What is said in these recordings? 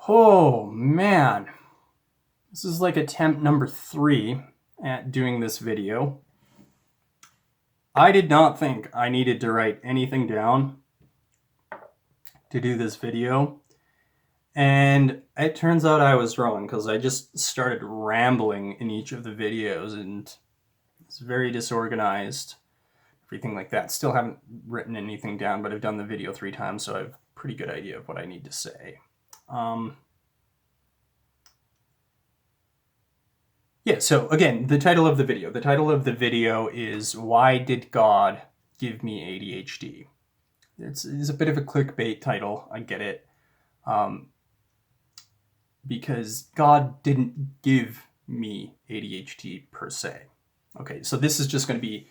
Oh man, this is like attempt number 3 at doing this video. I did not think I needed to write anything down to do this video, and it turns out I was wrong because I just started rambling in each of the videos and it's very disorganized, everything like that. Still haven't written anything down, but I've done the video 3 times, so I have a pretty good idea of what I need to say. Yeah, so again, the title of the video. The title of the video is Why Did God Give Me ADHD? It's a bit of a clickbait title, I get it. Because God didn't give me ADHD per se. Okay, so this is just going to be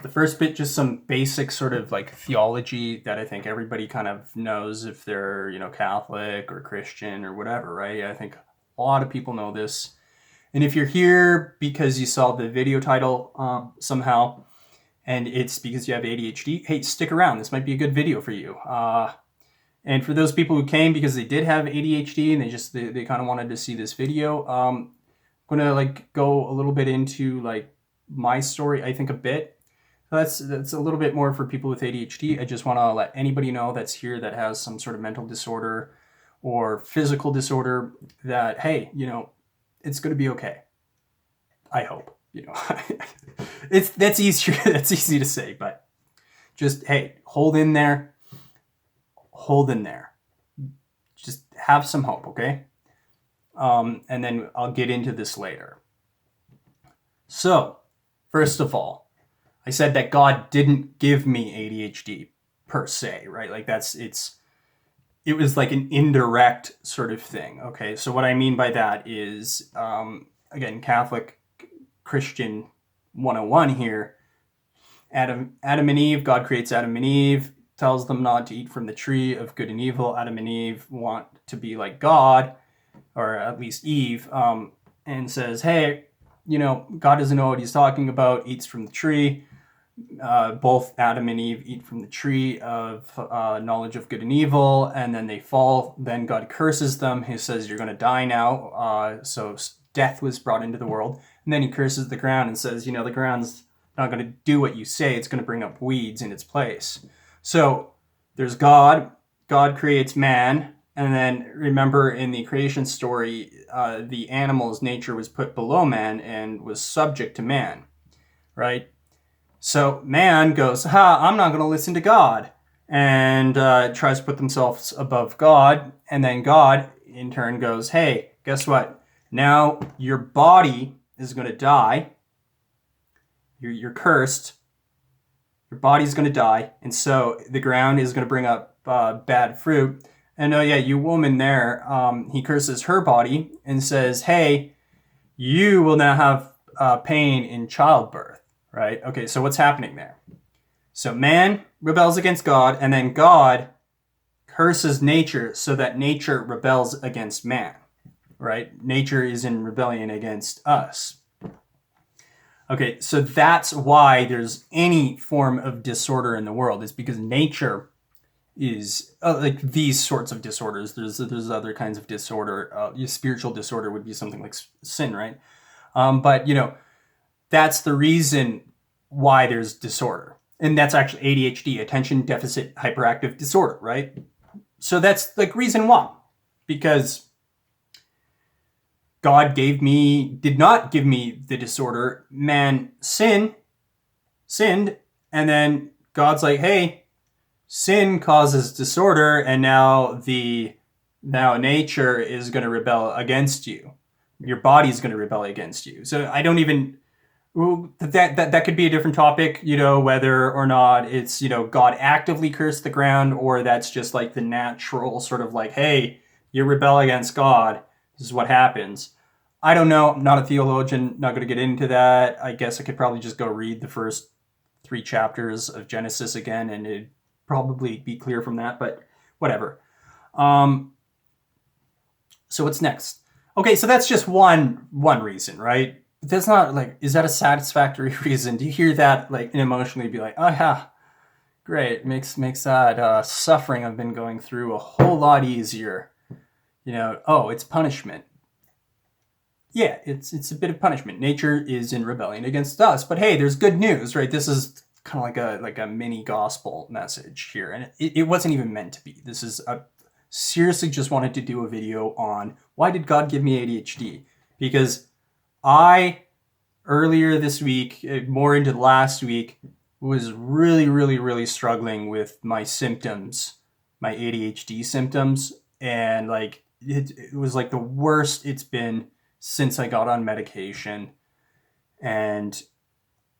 the first bit, just some basic sort of like theology that I think everybody kind of knows if they're, Catholic or Christian or whatever, right? I think a lot of people know this. And if you're here because you saw the video title somehow, and it's because you have ADHD, hey, stick around. This might be a good video for you. And for those people who came because they did have ADHD and they kind of wanted to see this video, I'm going to go a little bit into my story, I think a bit. That's a little bit more for people with ADHD. I just want to let anybody know that's here that has some sort of mental disorder or physical disorder that, hey, it's going to be okay. I hope, that's easier. That's easy to say, but just, hey, hold in there. Just have some hope. Okay. And then I'll get into this later. So first of all, I said that God didn't give me ADHD per se, right? It was like an indirect sort of thing. Okay, so what I mean by that is, again, Catholic Christian 101 here. Adam and Eve, God creates Adam and Eve, tells them not to eat from the tree of good and evil. Adam and Eve want to be like God, or at least Eve, and says, hey, God doesn't know what he's talking about, eats from the tree. Both Adam and Eve eat from the tree of knowledge of good and evil, and then they fall. Then God curses them. He says, you're going to die now. So death was brought into the world. And then he curses the ground and says, the ground's not going to do what you say. It's going to bring up weeds in its place. So there's God. God creates man. And then remember in the creation story, the animal's nature was put below man and was subject to man, right? So man goes, I'm not going to listen to God, and tries to put themselves above God. And then God, in turn, goes, hey, guess what? Now your body is going to die. You're cursed. Your body's going to die. And so the ground is going to bring up bad fruit. And oh yeah, you woman there, he curses her body and says, hey, you will now have pain in childbirth. Right? Okay, so what's happening there? So man rebels against God, and then God curses nature so that nature rebels against man. Right? Nature is in rebellion against us. Okay, so that's why there's any form of disorder in the world. It's because nature is like these sorts of disorders. There's other kinds of disorder. Spiritual disorder would be something like sin, right? But that's the reason why there's disorder. And that's actually ADHD, attention deficit hyperactive disorder, right? So that's reason one. Because God did not give me the disorder. Man sinned, and then God's like, hey, sin causes disorder, and now nature is going to rebel against you. Your body's going to rebel against you. So I don't even... that could be a different topic, whether or not it's, God actively cursed the ground, or that's just the natural sort of hey, you rebel against God. This is what happens. I don't know. I'm not a theologian, not going to get into that. I guess I could probably just go read the first 3 chapters of Genesis again, and it'd probably be clear from that, but whatever. So what's next? Okay, so that's just one reason, right? That's not is that a satisfactory reason? Do you hear that and emotionally be like, oh yeah, great, makes that suffering I've been going through a whole lot easier. oh, it's punishment. Yeah, it's a bit of punishment. Nature is in rebellion against us, but hey, there's good news, right? This is kind of like a mini gospel message here, and it wasn't even meant to be. This is seriously just wanted to do a video on why did God give me ADHD? Because I earlier this week, more into last week, was really, really, really struggling with my symptoms, my ADHD symptoms, and like it was like the worst it's been since I got on medication. And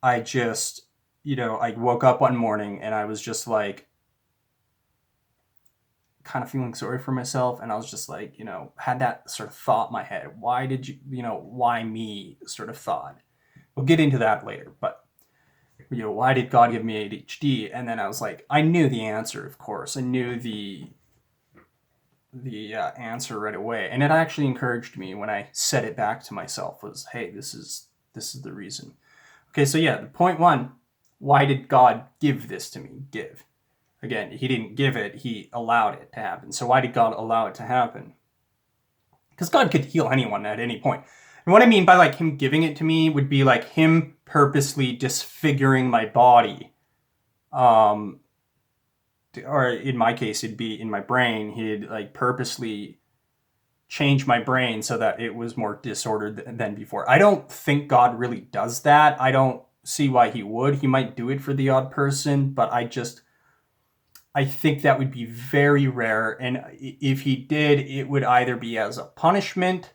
I just, I woke up one morning and I was just like kind of feeling sorry for myself. And I was just like, had that sort of thought in my head. Why did why me sort of thought? We'll get into that later. But, why did God give me ADHD? And then I was like, I knew the answer, of course. I knew the answer right away, and it actually encouraged me when I said it back to myself was, hey, this is the reason. Okay, so yeah, the point one, why did God give this to me? Give. Again, he didn't give it, he allowed it to happen. So why did God allow it to happen? Because God could heal anyone at any point. And what I mean by like him giving it to me would be like him purposely disfiguring my body. Or in my case, it'd be in my brain. He'd like purposely change my brain so that it was more disordered than before. I don't think God really does that. I don't see why he would. He might do it for the odd person, but I think that would be very rare. And if he did, it would either be as a punishment,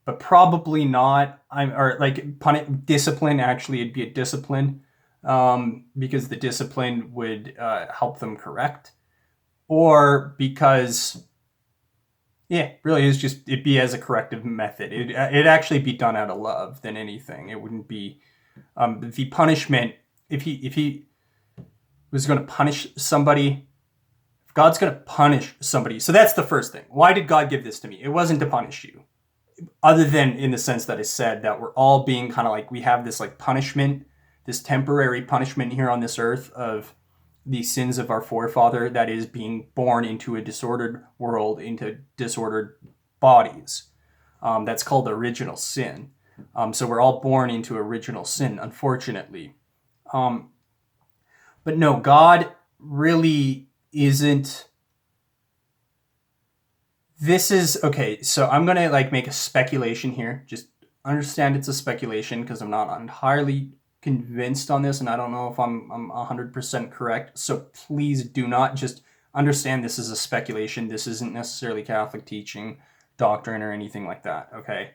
but probably not. Discipline. Actually, it'd be a discipline. Because the discipline would help them correct, or because, really is just it'd be as a corrective method. It'd actually be done out of love than anything. It wouldn't be the punishment. If he was going to punish somebody, if God's going to punish somebody, so that's the first thing. Why did God give this to me? It wasn't to punish you, other than in the sense that I said that we're all being kind of like we have this like punishment. This temporary punishment here on this earth of the sins of our forefather that is being born into a disordered world, into disordered bodies. That's called original sin. So we're all born into original sin, unfortunately. But no, God really isn't. This is, okay, so I'm going to like make a speculation here. Just understand it's a speculation because I'm not entirely convinced on this, and I don't know if I'm 100% correct. So please do not just understand this as a speculation. This isn't necessarily Catholic teaching, doctrine, or anything like that. Okay.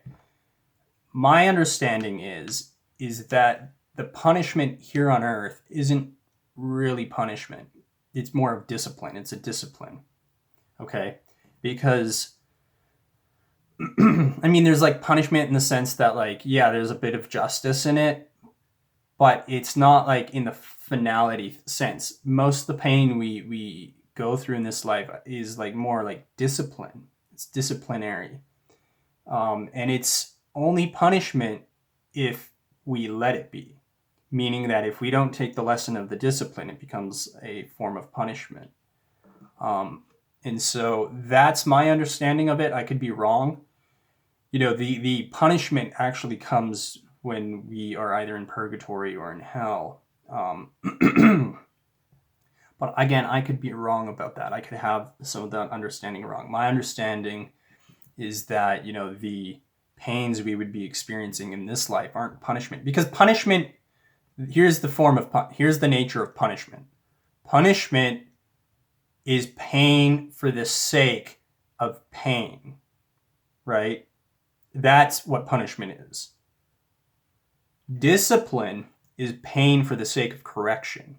My understanding is that the punishment here on earth isn't really punishment. It's more of discipline. It's a discipline. Okay. Because I mean, there's like punishment in the sense that like, yeah, there's a bit of justice in it, but it's not like in the finality sense. Most of the pain we go through in this life is like more like discipline. It's disciplinary. And it's only punishment if we let it be. Meaning that if we don't take the lesson of the discipline, it becomes a form of punishment. And so that's my understanding of it. I could be wrong. The punishment actually comes when we are either in purgatory or in hell. But again, I could be wrong about that. I could have some of that understanding wrong. My understanding is that, the pains we would be experiencing in this life aren't punishment. Because punishment, here's the nature of punishment. Punishment is pain for the sake of pain, right? That's what punishment is. Discipline is pain for the sake of correction.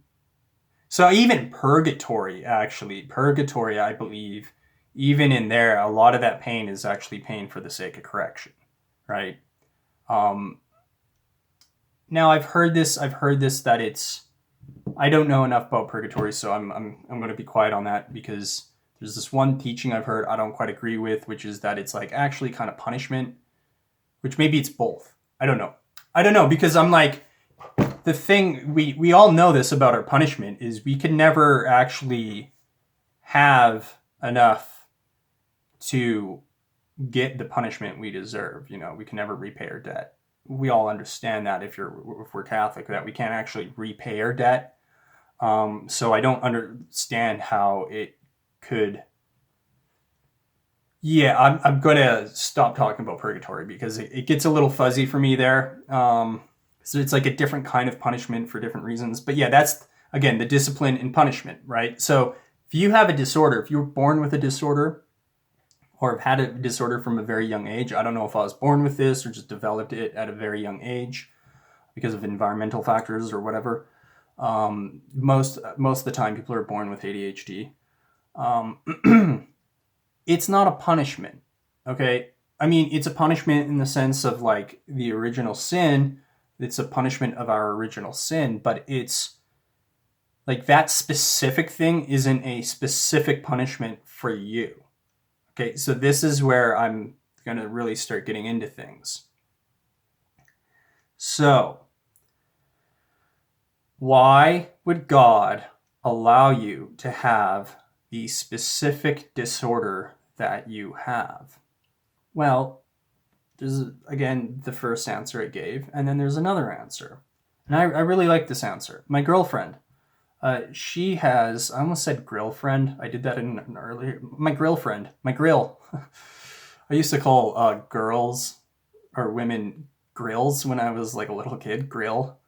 So even purgatory, I believe, even in there, a lot of that pain is actually pain for the sake of correction, right? Now I've heard this that it's, I don't know enough about purgatory, so I'm going to be quiet on that, because there's this one teaching I've heard I don't quite agree with, which is that it's like actually kind of punishment, which maybe it's both. I don't know, because I'm like, the thing, we all know this about our punishment is we can never actually have enough to get the punishment we deserve. We can never repay our debt. We all understand that if we're Catholic, that we can't actually repay our debt. So I don't understand how it could. Yeah, I'm going to stop talking about purgatory because it gets a little fuzzy for me there. So it's like a different kind of punishment for different reasons. But yeah, that's, again, the discipline and punishment, right? So if you have a disorder, if you were born with a disorder or have had a disorder from a very young age, I don't know if I was born with this or just developed it at a very young age because of environmental factors or whatever. Most of the time, people are born with ADHD. It's not a punishment, okay? I mean, it's a punishment in the sense of like the original sin. It's a punishment of our original sin, but it's like that specific thing isn't a specific punishment for you. Okay, so this is where I'm going to really start getting into things. So, why would God allow you to have the specific disorder that you have? Well, there's, again, the first answer I gave, and then there's another answer. And I really like this answer. My girlfriend, she has, I almost said girlfriend. I did that in an earlier, my girlfriend, my grill. I used to call girls or women grills when I was like a little kid, grill.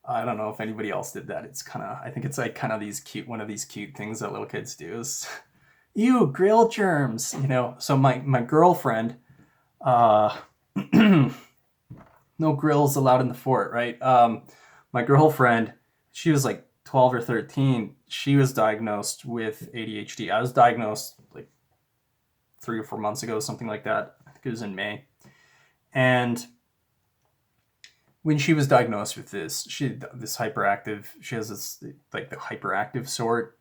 I don't know if anybody else did that. It's kind of, I think it's like kind of one of these cute things that little kids do is, ew, grill germs, So my girlfriend, no grills allowed in the fort, right? My girlfriend, she was like 12 or 13. She was diagnosed with ADHD. I was diagnosed like 3 or 4 months ago, something like that. I think it was in May. And when she was diagnosed with this, she has this like the hyperactive sort,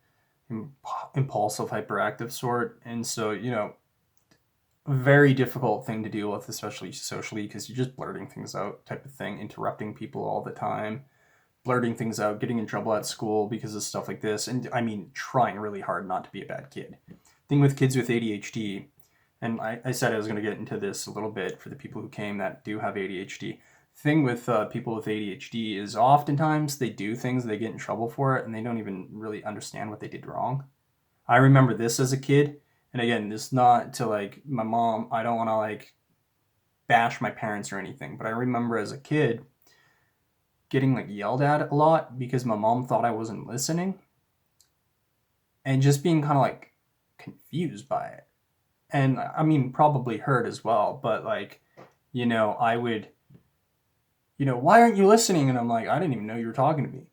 impulsive hyperactive sort. And so, a very difficult thing to deal with, especially socially, because you're just blurting things out type of thing, interrupting people all the time, blurting things out, getting in trouble at school because of stuff like this. And I mean, trying really hard not to be a bad kid. Thing with kids with ADHD, and I said I was going to get into this a little bit for the people who came that do have ADHD. Thing with people with ADHD is oftentimes they do things, they get in trouble for it, and they don't even really understand what they did wrong. I remember this as a kid, and again, this is not to like my mom, I don't want to like bash my parents or anything, but I remember as a kid getting like yelled at a lot because my mom thought I wasn't listening and just being kind of like confused by it. And I mean, probably hurt as well, but like, I would, why aren't you listening? And I'm like, I didn't even know you were talking to me,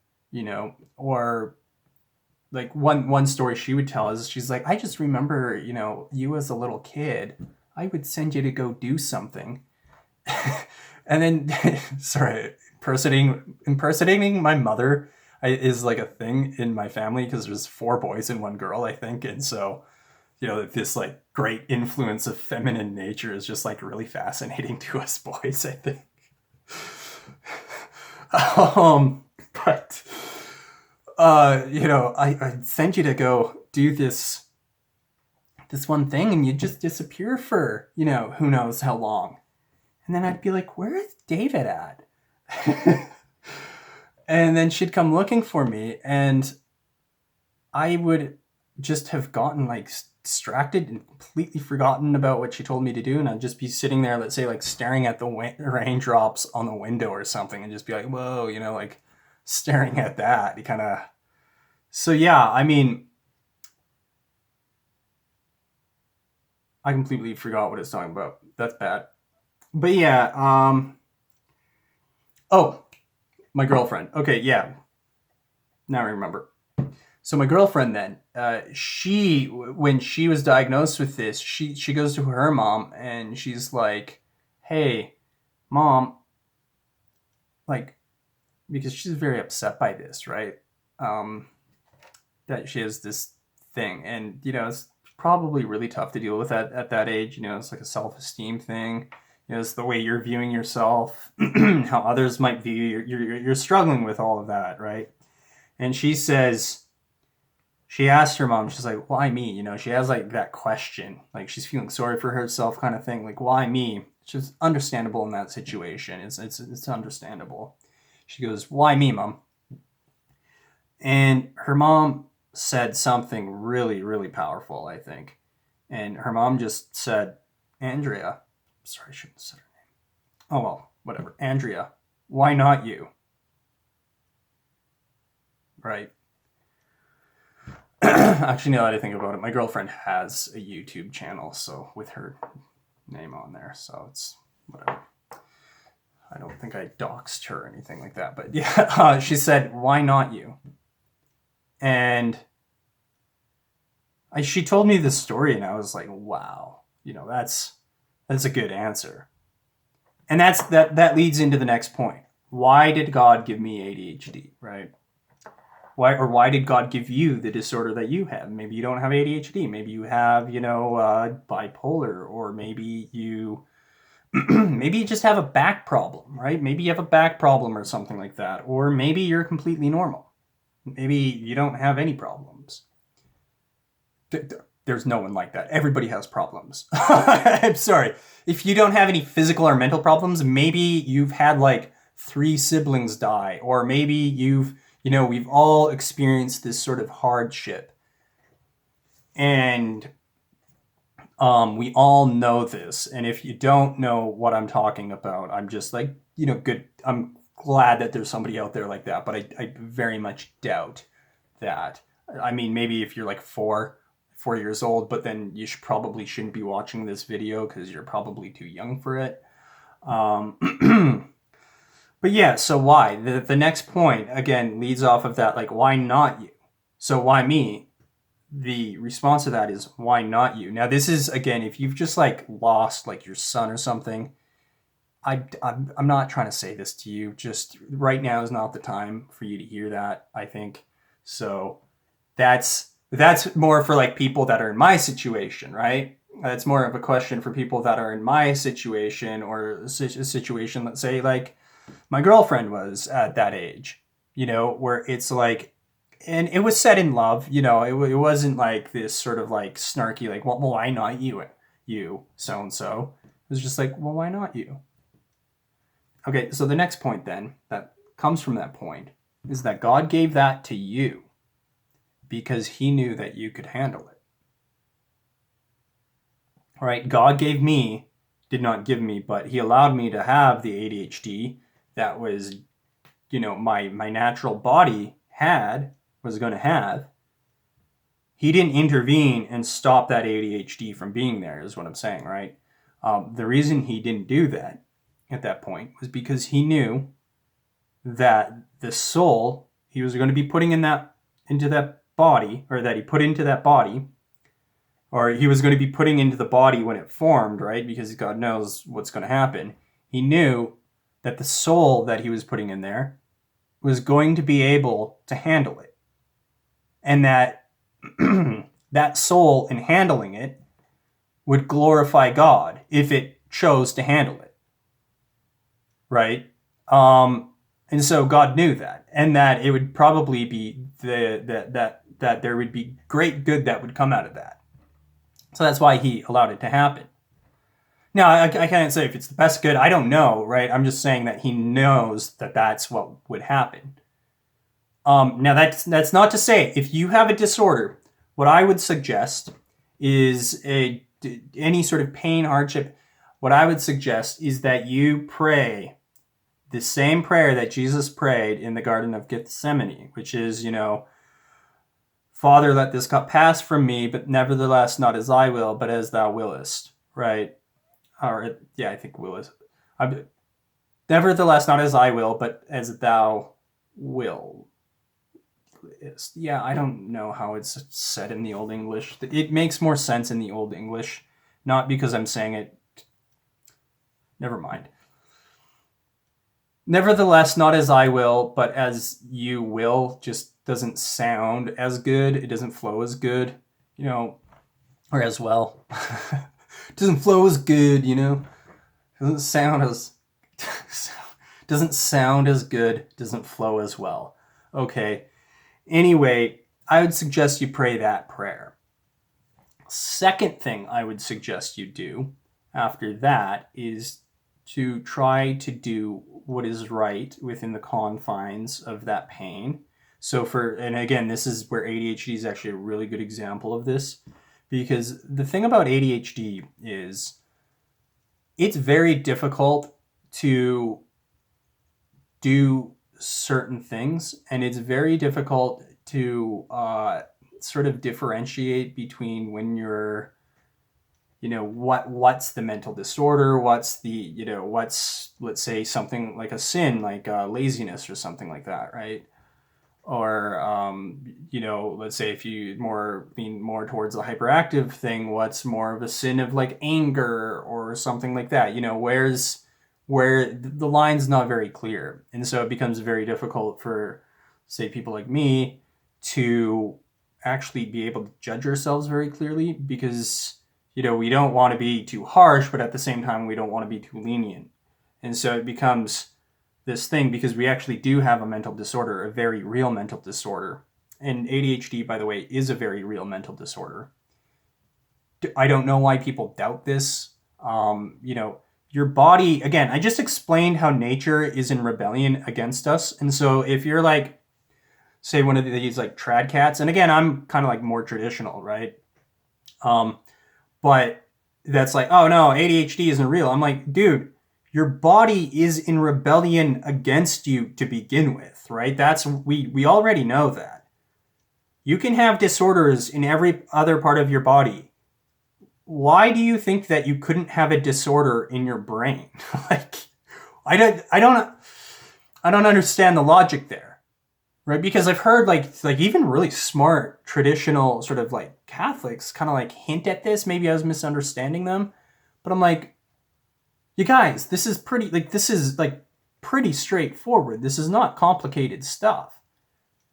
or like one story she would tell is she's like, I just remember, you as a little kid, I would send you to go do something. And then, sorry, impersonating my mother is like a thing in my family because there's 4 boys and 1 girl, I think. And so, this like great influence of feminine nature is just like really fascinating to us boys, I think. But I sent you to go do this one thing and you just disappear for, who knows how long. And then I'd be like, where is David at? And then she'd come looking for me and I would just have gotten like distracted and completely forgotten about what she told me to do. And I'd just be sitting there, let's say like staring at the raindrops on the window or something and just be like, whoa, like staring at that. You kind of, so yeah, I mean, I completely forgot what it's talking about. That's bad. But yeah, oh, my girlfriend. Okay, yeah. Now I remember. So my girlfriend then, when she was diagnosed with this, she goes to her mom and she's like, hey, Mom, like, because she's very upset by this, right? That she has this thing. And, it's probably really tough to deal with at that age. It's like a self-esteem thing. It's the way you're viewing yourself, how others might view you. You're struggling with all of that, right? And she says, she asked her mom, she's like, why me? You know, she has like that question, like she's feeling sorry for herself kind of thing, like, why me? Which is understandable in that situation. It's understandable. She goes, why me, Mom? And her mom said something really, really powerful, I think. And her mom just said, Andrea, sorry, I shouldn't have said her name. Oh, well, whatever. Andrea, why not you? Right. Actually, now that I think about it, my girlfriend has a YouTube channel, so with her name on there, so it's whatever. I don't think I doxed her or anything like that, but yeah, she said, why not you? And she told me this story, and I was like, wow, you know, that's a good answer. And that leads into the next point. Why did God give me ADHD, right? Why did God give you the disorder that you have? Maybe you don't have ADHD. Maybe you have, bipolar, or maybe you maybe you just have a back problem, right? Maybe you have a back problem or something like that. Or maybe you're completely normal. Maybe you don't have any problems. There's no one like that. Everybody has problems. I'm sorry. If you don't have any physical or mental problems, maybe you've had like 3 siblings die, or maybe we've all experienced this sort of hardship. And we all know this. And if you don't know what I'm talking about, I'm just like, good. I'm glad that there's somebody out there like that, but I very much doubt that. I mean, maybe if you're like 4 years old, but then you probably shouldn't be watching this video because you're probably too young for it. But yeah, so why? The next point, again, leads off of that, like, why not you? So why me? The response to that is, why not you? Now, this is, again, if you've just, like, lost, like, your son or something, I'm not trying to say this to you. Just right now is not the time for you to hear that, I think. So that's more for, like, people that are in my situation, right? That's more of a question for people that are in my situation, or a situation, let's say, like, my girlfriend was at that age, where it's like, and it was said in love, it wasn't like this sort of like snarky, like, well, why not you, so-and-so. It was just like, well, why not you? Okay, so the next point then that comes from that point is that God gave that to you because he knew that you could handle it. All right, God did not give me, but he allowed me to have the ADHD that was, my natural body was going to have. He didn't intervene and stop that ADHD from being there, is what I'm saying, right? The reason he didn't do that at that point was because he knew that the soul he was going to be putting into that body, or that he put into that body, or he was going to be putting into the body when it formed, right? Because God knows what's going to happen. He knew that the soul that he was putting in there was going to be able to handle it. And that that soul, in handling it, would glorify God if it chose to handle it. Right? And so God knew that, and that it would probably be that there would be great good that would come out of that. So that's why he allowed it to happen. Now, I can't say if it's the best good. I don't know, right? I'm just saying that he knows that that's what would happen. Now, that's not to say if you have a disorder, what I would suggest is any sort of pain, hardship. What I would suggest is that you pray the same prayer that Jesus prayed in the Garden of Gethsemane, which is, Father, let this cup pass from me, but nevertheless, not as I will, but as thou willest, right? Or, yeah, I think willest. Nevertheless, not as I will, but as thou will. Yeah, I don't know how it's said in the Old English. It makes more sense in the Old English, not because I'm saying it. Never mind. Nevertheless, not as I will, but as you will, just doesn't sound as good. It doesn't flow as good, or as well. It doesn't flow as good, Doesn't sound as good, doesn't flow as well. Okay. Anyway, I would suggest you pray that prayer. Second thing I would suggest you do after that is to try to do what is right within the confines of that pain. So and again, this is where ADHD is actually a really good example of this, because the thing about ADHD is it's very difficult to do certain things, and it's very difficult to sort of differentiate between when you're, what's the mental disorder, what's let's say something like a sin, like laziness or something like that, right? Or let's say if you lean more towards the hyperactive thing, what's more of a sin of like anger or something like that? Where the line's not very clear, and so it becomes very difficult for, say, people like me to actually be able to judge ourselves very clearly, because we don't want to be too harsh, but at the same time we don't want to be too lenient, and so it becomes this thing, because we actually do have a mental disorder, a very real mental disorder. And ADHD, by the way, is a very real mental disorder. I don't know why people doubt this. Your body, again, I just explained how nature is in rebellion against us. And so if you're like, say, one of these like trad cats, and again, I'm kind of like more traditional, right? But that's like, oh no, ADHD isn't real. I'm like, dude, your body is in rebellion against you to begin with, right? We already know that. You can have disorders in every other part of your body. Why do you think that you couldn't have a disorder in your brain? Like, I don't understand the logic there, right? Because I've heard like even really smart traditional sort of like Catholics kind of like hint at this. Maybe I was misunderstanding them, but I'm like, you guys, this is pretty straightforward. This is not complicated stuff.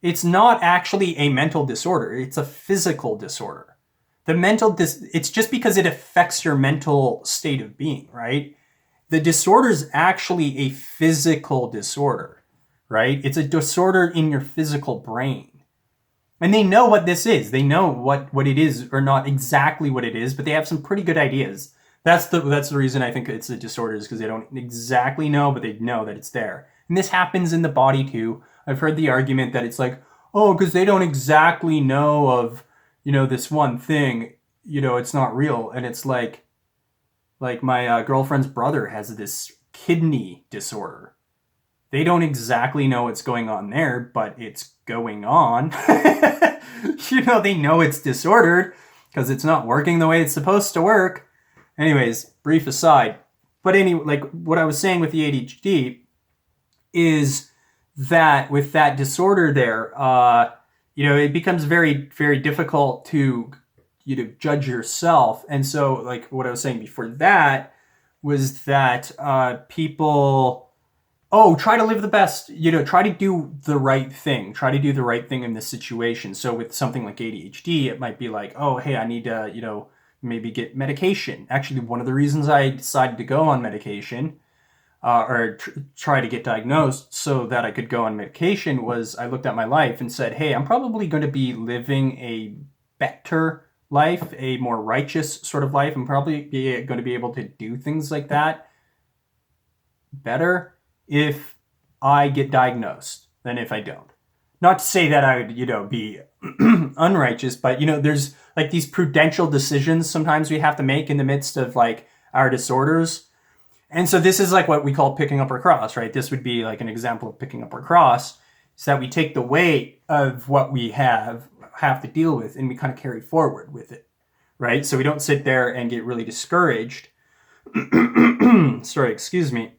It's not actually a mental disorder. It's a physical disorder. It's just because it affects your mental state of being, right? The disorder is actually a physical disorder, right? It's a disorder in your physical brain. And they know what this is. They know what it is, or not exactly what it is, but they have some pretty good ideas. That's the reason I think it's a disorder, is because they don't exactly know, but they know that it's there. And this happens in the body too. I've heard the argument that it's like, oh, because they don't exactly know of, this one thing, it's not real. And it's like my girlfriend's brother has this kidney disorder. They don't exactly know what's going on there, but it's going on. They know it's disordered because it's not working the way it's supposed to work. Anyways, brief aside. But anyway, like what I was saying with the ADHD is that with that disorder there, it becomes very, very difficult to judge yourself. And so like what I was saying before that was that people, try to live the best, try to do the right thing. Try to do the right thing in this situation. So with something like ADHD, it might be like, oh, hey, I need to, maybe get medication. Actually, one of the reasons I decided to go on medication or try to get diagnosed so that I could go on medication was I looked at my life and said, hey, I'm probably going to be living a better life, a more righteous sort of life. I'm probably going to be able to do things like that better if I get diagnosed than if I don't. Not to say that I would, be unrighteous, but, there's like these prudential decisions sometimes we have to make in the midst of like our disorders. And so this is like what we call picking up our cross, right? This would be like an example of picking up our cross, is that we take the weight of what we have to deal with and we kind of carry forward with it, right? So we don't sit there and get really discouraged. Sorry, excuse me.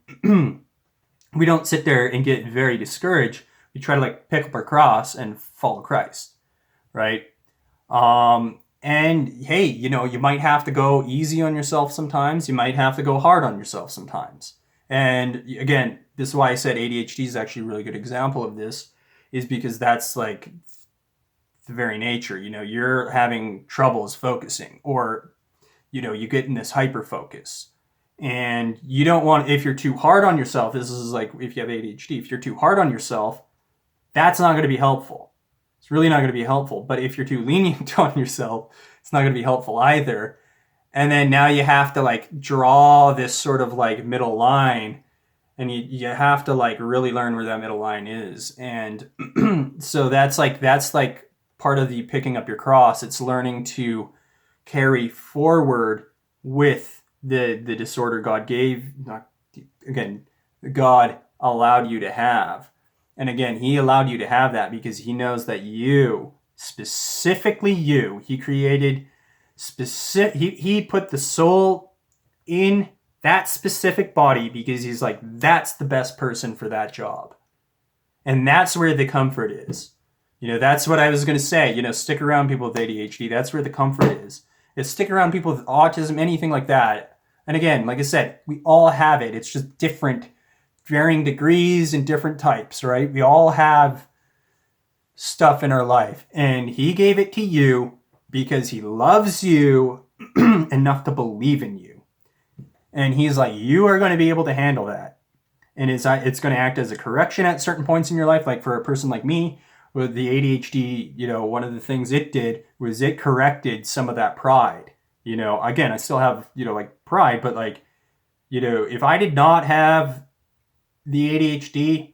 We don't sit there and get very discouraged. We try to like pick up our cross and follow Christ, right? And hey, you might have to go easy on yourself sometimes. You might have to go hard on yourself sometimes. And again, this is why I said ADHD is actually a really good example of this, is because that's like the very nature. You're having troubles focusing, or, you get in this hyper focus. And you don't want, if you're too hard on yourself, this is like if you have ADHD, if you're too hard on yourself, that's not going to be helpful. it's really not going to be helpful. But if you're too lenient on yourself, it's not going to be helpful either. And then now you have to like draw this sort of like middle line, and you have to like really learn where that middle line is. And so that's like part of the picking up your cross. It's learning to carry forward with the disorder God gave, God allowed you to have. And again, he allowed you to have that because he knows that you, specifically you, he created he put the soul in that specific body because he's like, that's the best person for that job. And that's where the comfort is. That's what I was going to say. Stick around people with ADHD. That's where the comfort is. Stick around people with autism, anything like that. And again, like I said, we all have it. It's just different, varying degrees and different types, right? We all have stuff in our life. And he gave it to you because he loves you enough to believe in you. And he's like, you are going to be able to handle that. And it's going to act as a correction at certain points in your life. Like for a person like me with the ADHD, one of the things it did was it corrected some of that pride. Again, I still have, like pride, but like, if I did not have the ADHD,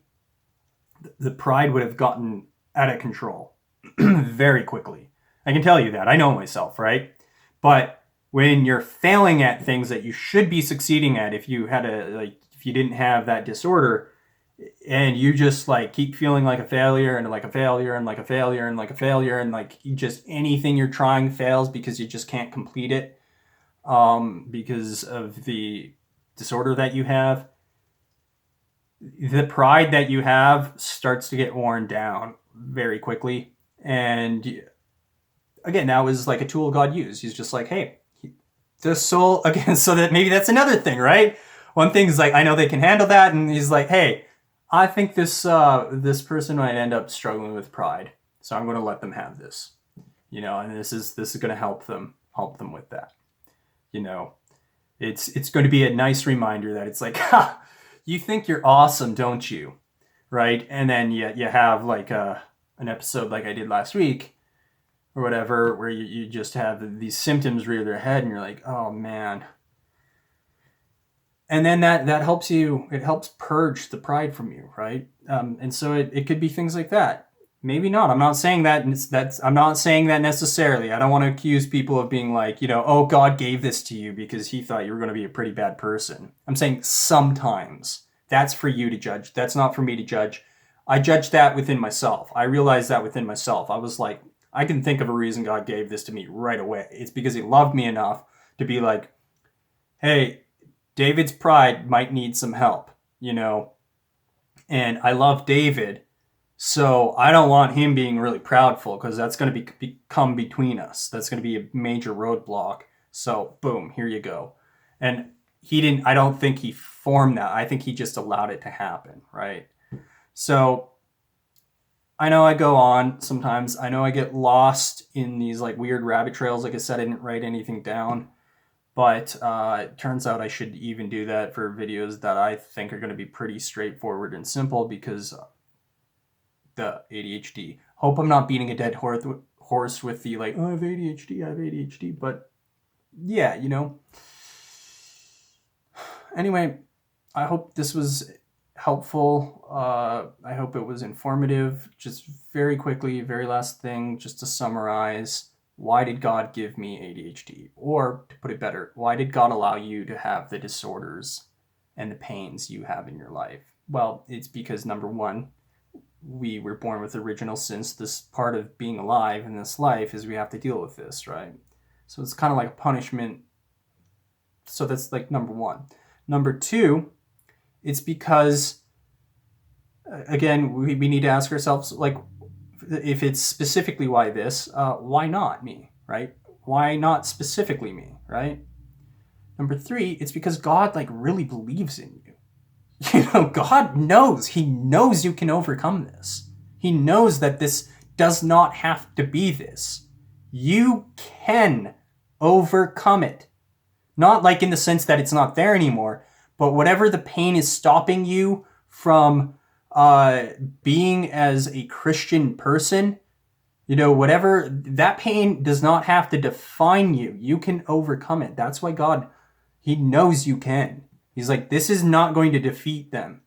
the pride would have gotten out of control very quickly. I can tell you that. I know myself, right? But when you're failing at things that you should be succeeding at, if you didn't have that disorder, and you just like keep feeling like a failure and like a failure and like a failure and like a failure and like just anything you're trying fails because you just can't complete it because of the disorder that you have, the pride that you have starts to get worn down very quickly. And again, that was like a tool God used. He's just like, hey, the soul, again, so that maybe that's another thing, right? One thing is like, I know they can handle that. And he's like, hey, I think this person might end up struggling with pride. So I'm going to let them have this, and this is going to help them with that. It's going to be a nice reminder that it's like, ha, you think you're awesome, don't you? Right. And then you have like an episode like I did last week or whatever, where you just have these symptoms rear their head and you're like, oh man. And then that helps you, it helps purge the pride from you, right? And so it could be things like that. Maybe not. I'm not saying that I'm not saying that necessarily. I don't want to accuse people of being like, oh, God gave this to you because he thought you were going to be a pretty bad person. I'm saying sometimes. That's for you to judge. That's not for me to judge. I judge that within myself. I realized that within myself. I was like, I can think of a reason God gave this to me right away. It's because he loved me enough to be like, hey, David's pride might need some help, and I love David, so I don't want him being really proudful because that's going to become between us. That's going to be a major roadblock. So boom, here you go. And I don't think he formed that. I think he just allowed it to happen, right? So I know I go on sometimes. I know I get lost in these like weird rabbit trails. Like I said, I didn't write anything down. But it turns out I should even do that for videos that I think are going to be pretty straightforward and simple because the ADHD. Hope I'm not beating a dead horse with the like, oh, I have ADHD. But yeah, Anyway, I hope this was helpful. I hope it was informative. Just very quickly, very last thing, just to summarize. Why did God give me ADHD? Or, to put it better, why did God allow you to have the disorders and the pains you have in your life? Well, it's because, number one, we were born with original sin. This part of being alive in this life is we have to deal with this, right? So it's kind of like a punishment. So that's like number one. Number two, it's because, again, we need to ask ourselves, like, if it's specifically why this, why not me, right? Why not specifically me, right? Number three, it's because God like really believes in you. God knows. He knows you can overcome this. He knows that this does not have to be this. You can overcome it. Not like in the sense that it's not there anymore, but whatever the pain is stopping you from being as a Christian person, Whatever, that pain does not have to define you. You can overcome it. That's why God, he knows you can. He's like, this is not going to defeat them.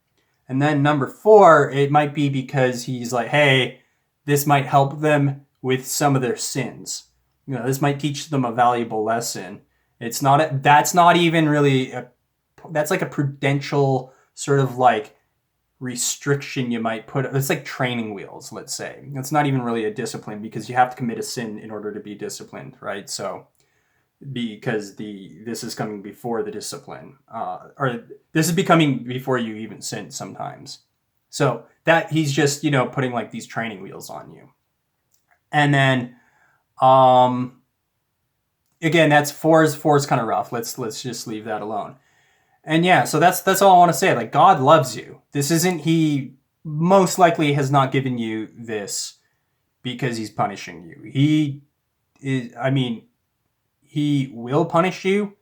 And then number 4, it might be because he's like, hey, this might help them with some of their sins. This might teach them a valuable lesson. That's not even really that's like a prudential sort of like restriction you might put. It's like training wheels, let's say. It's not even really a discipline because you have to commit a sin in order to be disciplined, right? So because this is coming before the discipline, or this is becoming before you even sin sometimes. So that he's just putting like these training wheels on you. And then again, that's 4 is kind of rough. Let's just leave that alone. And yeah, so that's all I want to say. Like, God loves you. He most likely has not given you this because he's punishing you. He will punish you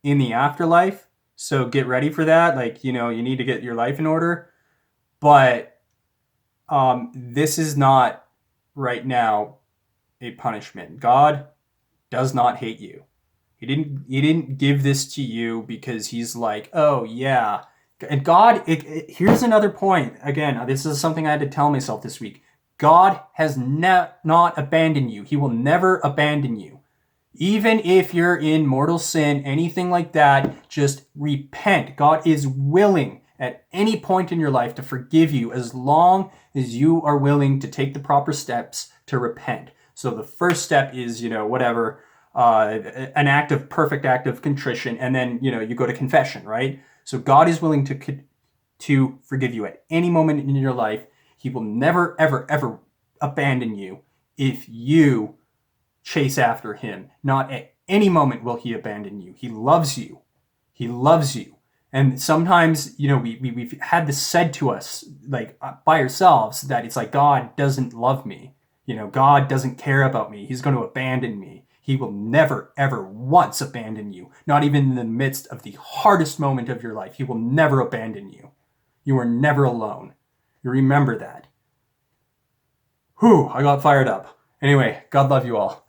in the afterlife. So get ready for that. Like, you need to get your life in order. But this is not right now a punishment. God does not hate you. He didn't give this to you because he's like, oh yeah. And God, here's another point. Again, this is something I had to tell myself this week. God has not abandoned you. He will never abandon you. Even if you're in mortal sin, anything like that, just repent. God is willing at any point in your life to forgive you as long as you are willing to take the proper steps to repent. So the first step is, an perfect act of contrition, and then, you go to confession, right? So God is willing to forgive you at any moment in your life. He will never, ever, ever abandon you if you chase after him. Not at any moment will he abandon you. He loves you. He loves you. And sometimes, we've had this said to us, like, by ourselves, that it's like, God doesn't love me. God doesn't care about me. He's going to abandon me. He will never, ever once abandon you. Not even in the midst of the hardest moment of your life. He will never abandon you. You are never alone. You remember that. Whew, I got fired up. Anyway, God love you all.